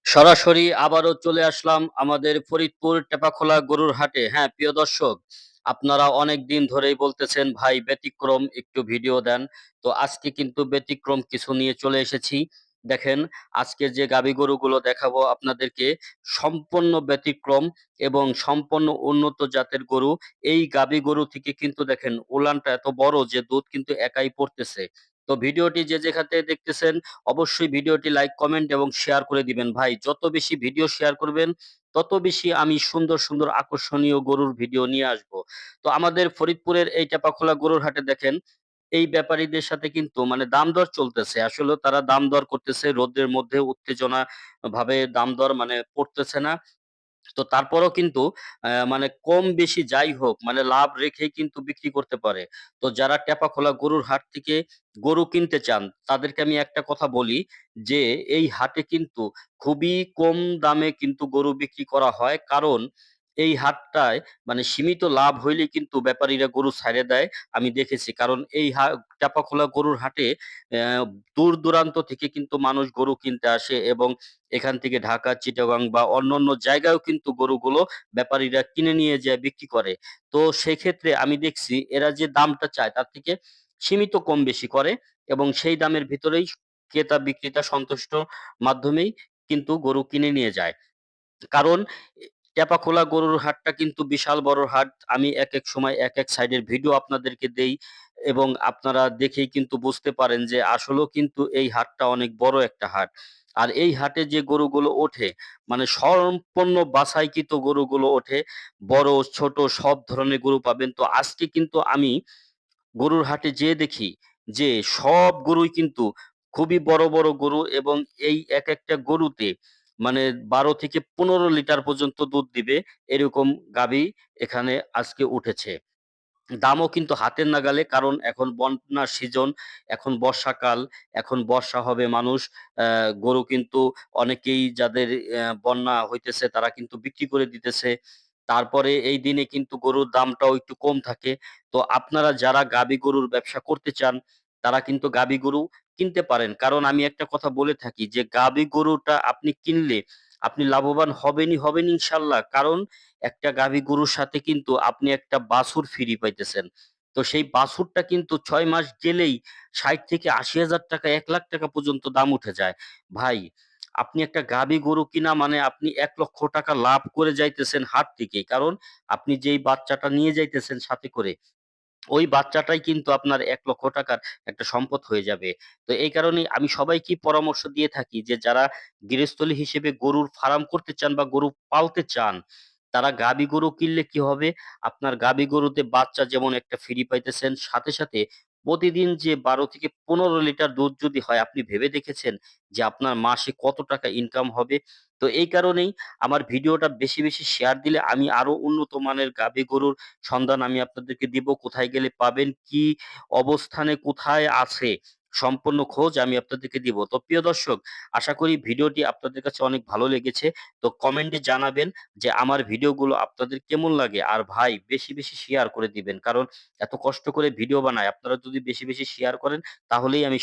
সরাসরি আবারও চলে আসলাম আমাদের ফরিদপুর টেপাখোলা গরুর হাটে। হ্যাঁ, প্রিয় দর্শক, আপনারা অনেক দিন ধরেই বলতেছেন ভাই ব্যতিক্রম একটু ভিডিও দেন। তো আজকে কিন্তু ব্যতিক্রম কিছু নিয়ে চলে এসেছি। দেখেন, আজকে যে গাভী গরুগুলো দেখাবো আপনাদেরকে সম্পূর্ণ ব্যতিক্রম এবং সম্পূর্ণ উন্নত জাতের গরু। এই গাভী গরু থেকে কিন্তু দেখেন উলানটা এত বড় যে দুধ কিন্তু একাই পড়তেছে। তো ভিডিওটি যে যেখান থেকে দেখতেছেন অবশ্যই ভিডিওটি লাইক, কমেন্ট এবং শেয়ার করে দিবেন ভাই। যত বেশি ভিডিও শেয়ার করবেন, তত বেশি আমি সুন্দর, সুন্দর আকর্ষণীয় গরুর ভিডিও নিয়ে আসবো। তো আমাদের ফরিদপুরের এই টেপাখোলা গরুর হাটে দেখেন, এই ব্যাপারীদের সাথে কিন্তু মানে দাম দর চলতেছে। আসলে তারা দাম দর করতেছে রোদের মধ্যে উত্তেজনা ভাবে দাম দর মানে পড়তেছে না। তো তারপরেও কিন্তু মানে কম বেশি যাই হোক মানে লাভ রেখেই কিন্তু বিক্রি করতে পারে। তো যারা টেপাখোলা গরুর হাট থেকে গরু কিনতে চান তাদেরকে আমি একটা কথা বলি যে এই হাটে কিন্তু খুবই কম দামে কিন্তু গরু বিক্রি করা হয়। কারণ এই হাটটায় মানে সীমিত লাভ হইলেই কিন্তু ব্যাপারীরা গরু ছাইড়ে দেয়। আমি দেখেছি। কারণ এই টেপাখোলা গরুর হাটে দূর-দূরান্ত থেকে কিন্তু মানুষ গরু কিনতে আসে এবং এখান থেকে ঢাকা, চিটাগাং বা অন্যান্য জায়গায়ও কিন্তু গরুগুলো ব্যাপারীরা কিনে নিয়ে যেয়ে বিক্রি করে। তো সেক্ষেত্রে আমি দেখছি এরা যে দামটা চায় তার থেকে সীমিত কম বেশি করে এবং সেই দামের ভিতরেই ক্রেতা বিক্রেতা সন্তুষ্ট মাধ্যমেই কিন্তু গরু কিনে নিয়ে যায়। কারণ টেপাখোলা গরুর হাটটা কিন্তু বিশাল বড় হাট। আমি একেক সময় একেক সাইডের ভিডিও আপনাদেরকে দেই এবং আপনারা দেখেই কিন্তু বুঝতে পারেন যে আসলেও কিন্তু এই হাটটা অনেক বড় একটা হাট। আর এই হাটে যে গরুগুলো ওঠে মানে সম্পূর্ণ বাছাইকৃত গরুগুলো ওঠে। বড়, ছোট সব ধরনের গরু পাবেন। তো আজকে কিন্তু আমি গরুর হাটে যেয়ে দেখি যে সব গরুই কিন্তু খুবই বড়, বড় গরু এবং এই একেকটা গরুতে মানে ১২ থেকে ১৫ লিটার পর্যন্ত দুধ দিবে এরকম গাভী এখানে আজকে উঠেছে। দামও কিন্তু হাতের নাগালে কারণ এখন বন্যার সিজন, এখন বর্ষাকাল, এখন বর্ষা হবে মানুষ গরু কিন্তু অনেকেই যাদের বন্যা হইতেছে তারা কিন্তু বিক্রি করে দিতেছে। তারপরে এই দিনে কিন্তু গরুর দামটাও একটু কম থাকে। তো আপনারা যারা গাভী গরুর ব্যবসা করতে চান, তারা কিন্তু গাভী গরু কিনতে পারেন। কারণ আমি একটা কথা বলে থাকি যে গাভী গরুটা আপনি কিনলে আপনি লাভবান হবেনই হবেন ইনশাআল্লাহ। কারণ একটা গাভী গরুর সাথে কিন্তু আপনি একটা বাছুর ফ্রি পাইতেছেন। তো সেই বাছুরটা কিন্তু ৬ মাস গেলেই ৬০ থেকে ৮০,০০০ টাকা, ৳১,০০,০০০ পর্যন্ত দাম উঠে যায়। ভাই, আপনি একটা গাভী গরু কিনা মানে আপনি ৳১,০০,০০০ লাভ করে যাইতেছেন হাট থেকেই। কারণ আপনি যেই বাচ্চাটা নিয়ে যাইতেছেন সাথে করে ওই বাচ্চাটাই কিন্তু আপনার ৳১,০০,০০০ একটা সম্পদ হয়ে যাবে। তো এই কারণেই আমি সবাইকেই পরামর্শ দিয়ে থাকি যে যারা গৃহস্থলী হিসেবে গরুর ফার্ম করতে চান বা গরু পালতে চান, তারা গাভী গরু কিনলে কি হবে? আপনার গাভী গরুতে বাচ্চা যেমন একটা ফ্রি পাইতেছেন, সাথে, সাথে প্রতিদিন যে ১২ থেকে ১৫ লিটার দুধ যদি হয়, আপনি ভেবে দেখেছেন যে আপনার মাসে কত টাকা ইনকাম হবে? তো এই কারণেই আমার ভিডিওটা বেশি, বেশি শেয়ার দিলে আমি আরো উন্নত মানের গাভী গরুর সন্ধান আমি আপনাদেরকে দিব। কোথায় গেলে পাবেন, কি অবস্থানে কোথায় আছে, সম্পূর্ণ খোঁজ আমি আপনাদেরকে দিব। তো প্রিয় দর্শক, আশা করি ভিডিওটি আপনাদের কাছে অনেক ভালো লেগেছে। তো কমেন্টে জানাবেন যে আমার ভিডিওগুলো আপনাদের কেমন লাগে। আর ভাই বেশি, বেশি শেয়ার করে দিবেন। কারণ এত কষ্ট করে ভিডিও বানাই। আপনারা যদি বেশি, বেশি শেয়ার করেন তাহলেই আমি